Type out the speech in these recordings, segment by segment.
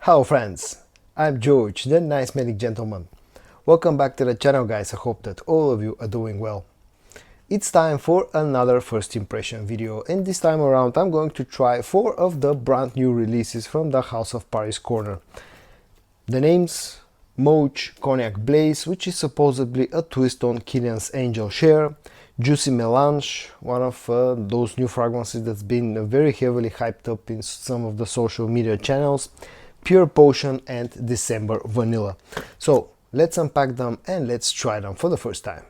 Hello friends, I'm George, the nice medic gentleman. Welcome back to the channel guys, I hope that all of you are doing well. It's time for another first impression video, and this time around I'm going to try 4 of the brand new releases from the House of Paris corner. The names: Mawj Cognac Blaze, which is supposedly a twist on Kilian's Angel Share; Juicy Melange, one of those new fragrances that's been very heavily hyped up in some of the social media channels; Pear Potion; and December Vanilla. So let's unpack them and let's try them for the first time.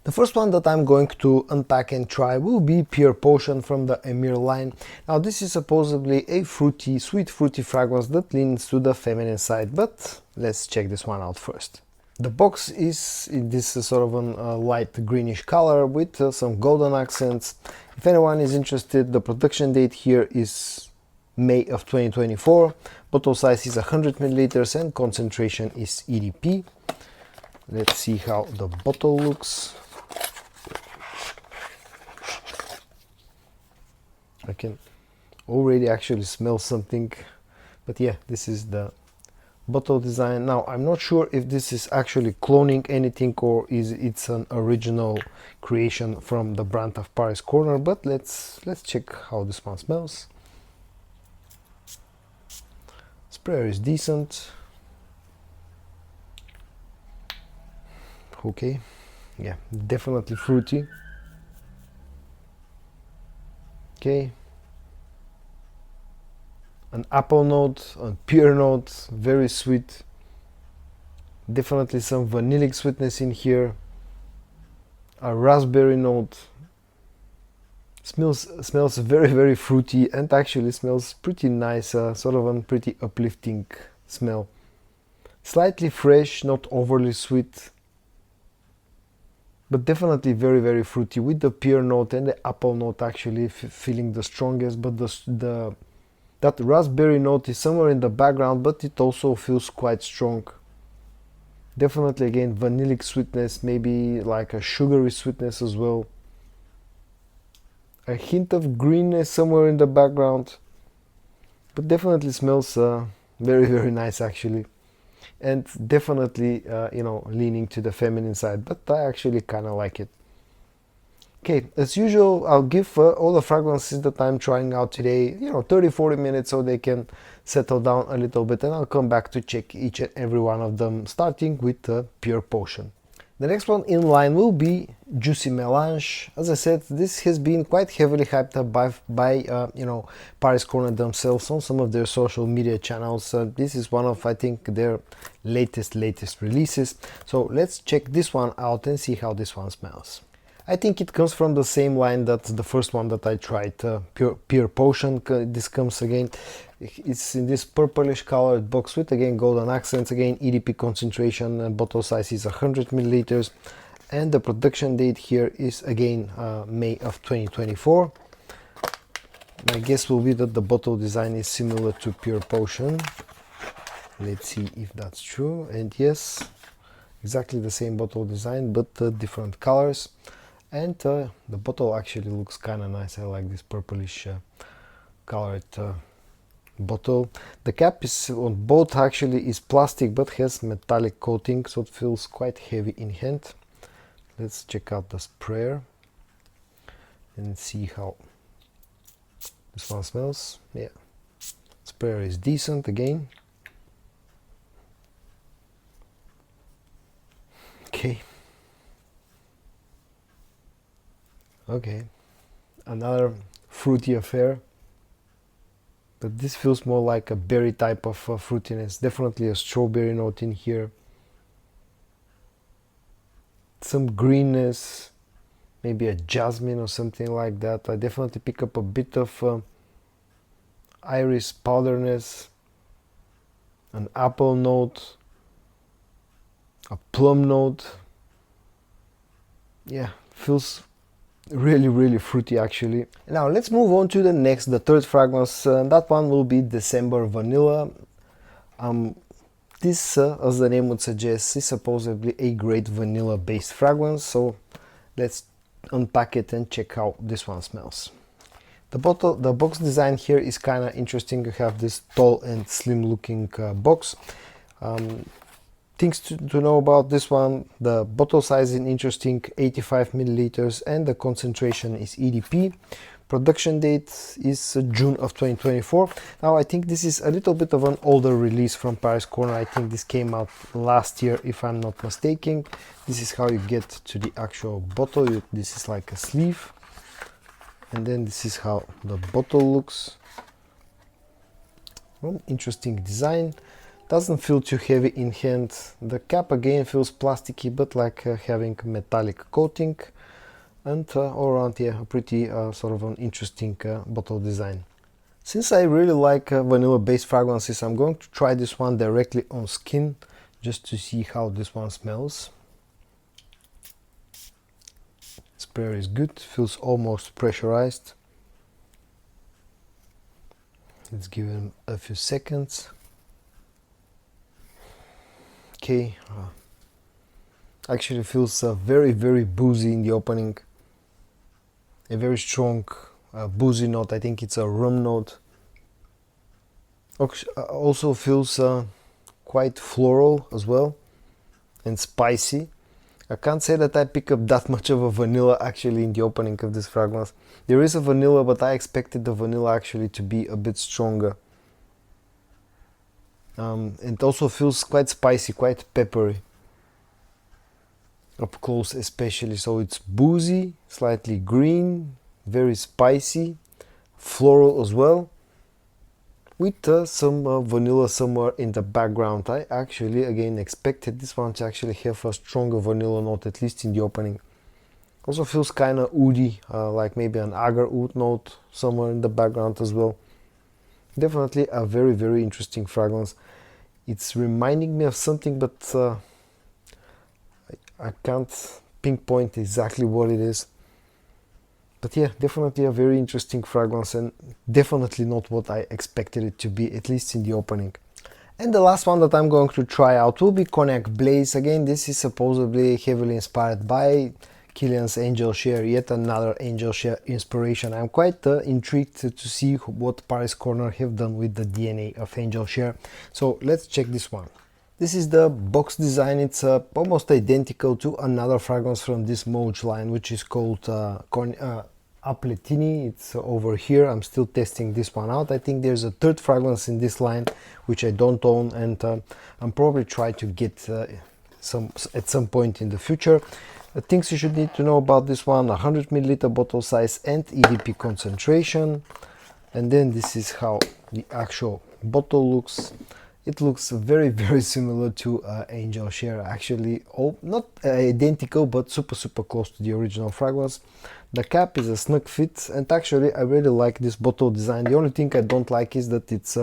The first one that I'm going to unpack and try will be Pear Potion from the Emir line. Now this is supposedly a fruity, sweet fruity fragrance that leans to the feminine side, but let's check this one out first. The box is in this sort of a light greenish color with some golden accents. If anyone is interested, the production date here is May of 2024. Bottle size is 100 milliliters and concentration is EDP. Let's see how the bottle looks. I can already actually smell something, but yeah, this is the bottle design. Now I'm not sure if this is actually cloning anything or it's an original creation from the brand of Paris corner, but let's check how this one smells. Sprayer is decent. Okay, yeah, definitely fruity. Okay, an apple note, a pear note, very sweet. Definitely some vanillic sweetness in here. A raspberry note. Smells very fruity and actually smells pretty nice, sort of a pretty uplifting smell. Slightly fresh, not overly sweet, but definitely very fruity, with the pear note and the apple note actually feeling the strongest, but that raspberry note is somewhere in the background, but it also feels quite strong. Definitely again vanillic sweetness, maybe like a sugary sweetness as well. A hint of greenness somewhere in the background, but definitely smells very nice actually. And definitely leaning to the feminine side, but I actually kind of like it. Okay, as usual, I'll give all the fragrances that I'm trying out today 30-40 minutes so they can settle down a little bit, and I'll come back to check each and every one of them, starting with the Pear Potion. The next one in line will be Juicy Melange. As I said, this has been quite heavily hyped up by Paris corner themselves on some of their social media channels. This is one of, I think, their latest releases. So let's check this one out and see how this one smells. I think it comes from the same line that the first one that I tried, Pear Potion. This comes again, it's in this purplish colored box with again golden accents, again EDP concentration, and bottle size is 100 milliliters, and the production date here is again May of 2024. My guess will be that the bottle design is similar to Pear Potion. Let's see if that's true, and yes, exactly the same bottle design, but different colors. And the bottle actually looks kind of nice. I like this purplish colored bottle. The cap is on both actually is plastic but has metallic coating, so it feels quite heavy in hand. Let's check out the sprayer and see how this one smells. Yeah, sprayer is decent again. Okay. Okay, another fruity affair, but this feels more like a berry type of fruitiness. Definitely a strawberry note in here, some greenness, maybe a jasmine or something like that. I definitely pick up a bit of iris powderness, an apple note, a plum note. Yeah, feels really fruity actually. Now let's move on to the third fragrance. That one will be December Vanilla. This, as the name would suggest, is supposedly a great vanilla based fragrance, so let's unpack it and check how this one smells. The box design here is kind of interesting. You have this tall and slim looking box. Things to know about this one: the bottle size is interesting, 85 milliliters, and the concentration is EDP. Production date is June of 2024. Now I think this is a little bit of an older release from Paris Corner. I think this came out last year if I'm not mistaken. This is how you get to the actual bottle. This is like a sleeve, and then this is how the bottle looks. Well, interesting design. Doesn't feel too heavy in hand. The cap again feels plasticky, but like having metallic coating. And all around here, a pretty sort of an interesting bottle design. Since I really like vanilla based fragrances, I'm going to try this one directly on skin just to see how this one smells. Sprayer is good, feels almost pressurized. Let's give it a few seconds. Okay, actually feels very boozy in the opening. A very strong boozy note. I think it's a rum note. Also feels quite floral as well and spicy. I can't say that I pick up that much of a vanilla actually in the opening of this fragrance. There is a vanilla, but I expected the vanilla actually to be a bit stronger. It also feels quite spicy, quite peppery. Up close especially, so it's boozy, slightly green, very spicy, floral as well, with some vanilla somewhere in the background. I actually again expected this one to actually have a stronger vanilla note, at least in the opening. Also feels kind of oody, like maybe an agar oud note somewhere in the background as well. Definitely a very interesting fragrance. It's reminding me of something, but I can't pinpoint exactly what it is. But yeah, definitely a very interesting fragrance and definitely not what I expected it to be, at least in the opening. And the last one that I'm going to try out will be Cognac Blaze. Again, this is supposedly heavily inspired by Kilian's Angel Share, yet another Angel Share inspiration. I'm quite intrigued to see what Paris Corner have done with the DNA of Angel Share. So let's check this one. This is the box design. It's almost identical to another fragrance from this Mawj line, which is called Apletini. It's over here. I'm still testing this one out. I think there's a third fragrance in this line, which I don't own, and I'm probably try to get at some point in the future. The things you should need to know about this one: 100 milliliter bottle size and EDP concentration. And then this is how the actual bottle looks. It looks very similar to Angel Share, actually. Not identical, but super close to the original fragrance. The cap is a snug fit, and actually I really like this bottle design. The only thing I don't like is that it's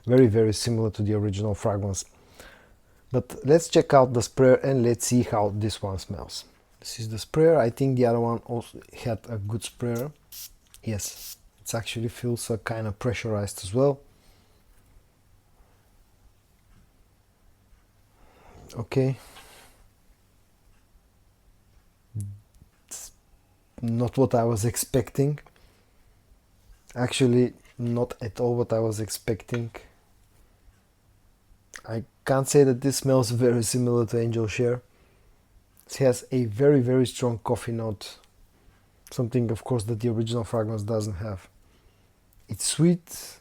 very similar to the original fragrance. But let's check out the sprayer and let's see how this one smells. This is the sprayer. I think the other one also had a good sprayer. Yes, it actually feels kind of pressurized as well. Okay, it's not what I was expecting. Actually, not at all what I was expecting. I can't say that this smells very similar to Angel Share. It has a very strong coffee note. Something, of course, that the original fragrance doesn't have. It's sweet.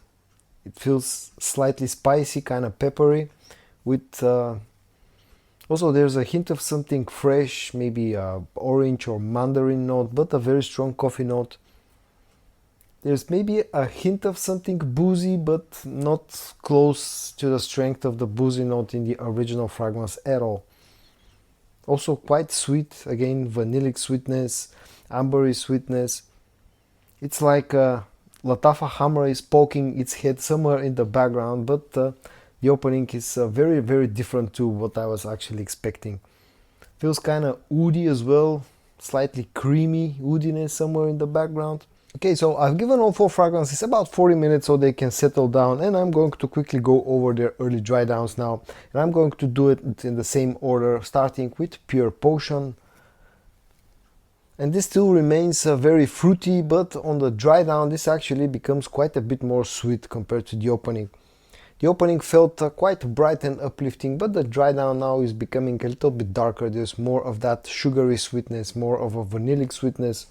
It feels slightly spicy, kind of peppery, with also there's a hint of something fresh, maybe orange or mandarin note, but a very strong coffee note. There's maybe a hint of something boozy, but not close to the strength of the boozy note in the original fragrance at all. Also quite sweet, again, vanillic sweetness, ambery sweetness. It's like Latafa Hamra is poking its head somewhere in the background, but the opening is very different to what I was actually expecting. Feels kind of woody as well, slightly creamy woodiness somewhere in the background. Okay, so I've given all four fragrances about 40 minutes so they can settle down, and I'm going to quickly go over their early dry downs now. And I'm going to do it in the same order, starting with Pure Potion. And this still remains very fruity, but on the dry down this actually becomes quite a bit more sweet compared to the opening. The opening felt quite bright and uplifting, but the dry down now is becoming a little bit darker. There's more of that sugary sweetness, more of a vanillic sweetness.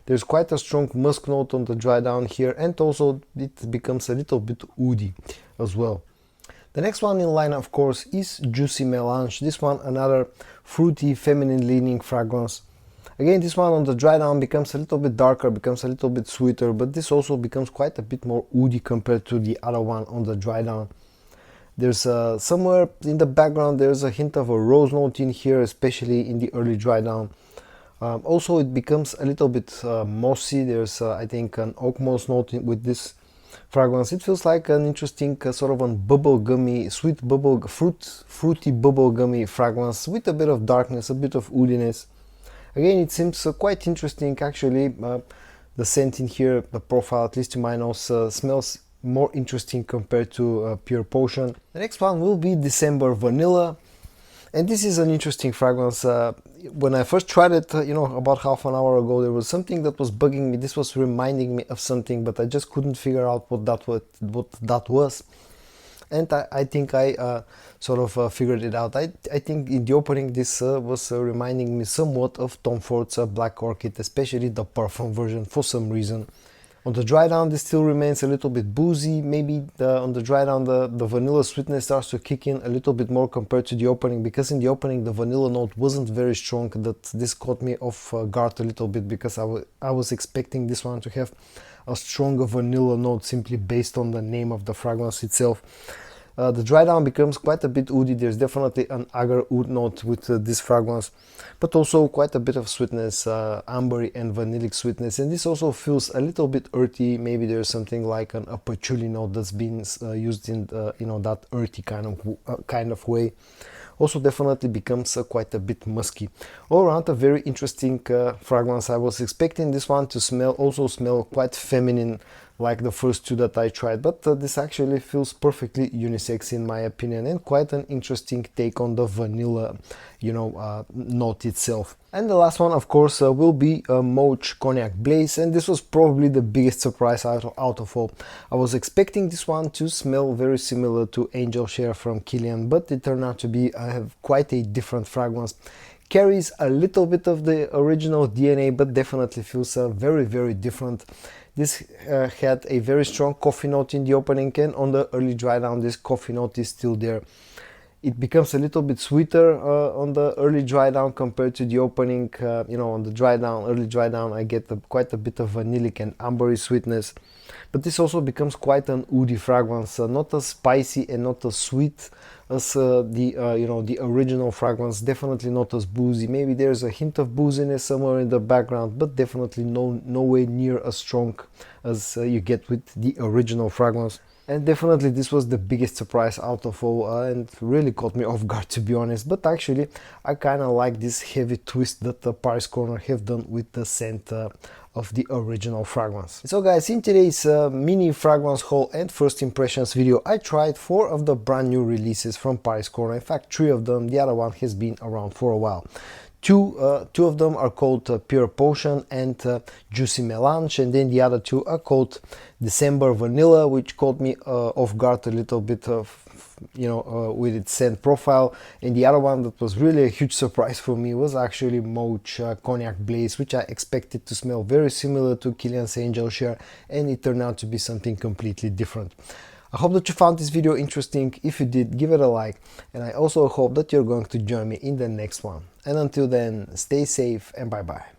There's quite a strong musk note on the dry down here, and also it becomes a little bit woody as well. The next one in line, of course, is Juicy Melange. This one another fruity, feminine leaning fragrance. Again, this one on the dry down becomes a little bit darker, becomes a little bit sweeter, but this also becomes quite a bit more woody compared to the other one on the dry down. There's somewhere in the background there's a hint of a rose note in here, especially in the early dry down. Also it becomes a little bit mossy. There's I think an oak moss note with this fragrance. It feels like an interesting sort of a bubblegummy, sweet fruity bubblegummy fragrance with a bit of darkness, a bit of woodiness. Again, it seems quite interesting actually. The scent in here, the profile, at least to my nose, smells more interesting compared to Pear Potion. The next one will be December Vanilla. And this is an interesting fragrance. When I first tried it, about half an hour ago, there was something that was bugging me. This was reminding me of something, but I just couldn't figure out what that was. And I think I sort of figured it out. I think in the opening this was reminding me somewhat of Tom Ford's Black Orchid, especially the parfum version for some reason. On the dry down this still remains a little bit boozy. Maybe on the dry down the vanilla sweetness starts to kick in a little bit more compared to the opening, because in the opening the vanilla note wasn't very strong. That this caught me off guard a little bit, because I was expecting this one to have a stronger vanilla note simply based on the name of the fragrance itself. The dry down becomes quite a bit woody. There's definitely an agar oud note with this fragrance, but also quite a bit of sweetness, ambery and vanillic sweetness, and this also feels a little bit earthy. Maybe there's something like a patchouli note that's been used in that earthy kind of way. Also definitely becomes quite a bit musky. All around a very interesting fragrance. I was expecting this one to smell quite feminine like the first two that I tried, but this actually feels perfectly unisex in my opinion, and quite an interesting take on the vanilla note itself. And the last one, of course, will be Mawj Cognac Blaze, and this was probably the biggest surprise out of all. I was expecting this one to smell very similar to Angel Share from Kilian, but it turned out to be quite a different fragrance. Carries a little bit of the original DNA, but definitely feels very, very different. This had a very strong coffee note in the opening, and on the early dry down this coffee note is still there. It becomes a little bit sweeter on the early dry down compared to the opening. On the early dry down, I get quite a bit of vanillic and ambery sweetness. But this also becomes quite an woody fragrance, not as spicy and not as sweet as the original fragrance. Definitely not as boozy. Maybe there's a hint of booziness somewhere in the background, but definitely no way near as strong as you get with the original fragrance. And definitely this was the biggest surprise out of all, and really caught me off guard, to be honest. But actually I kind of like this heavy twist that the Paris Corner have done with the scent of the original fragrance. So guys, in today's mini fragrance haul and first impressions video, I tried 4 of the brand new releases from Paris Corner. In fact 3 of them. The other one has been around for a while. Two of them are called Pear Potion and Juicy Melange, and then the other 2 are called December Vanilla, which caught me off guard a little bit with its scent profile. And the other one that was really a huge surprise for me was actually Mawj Cognac Blaze, which I expected to smell very similar to Kilian's Angel Share, and it turned out to be something completely different. I hope that you found this video interesting. If you did, give it a like, and I also hope that you're going to join me in the next one. And until then, stay safe and bye bye.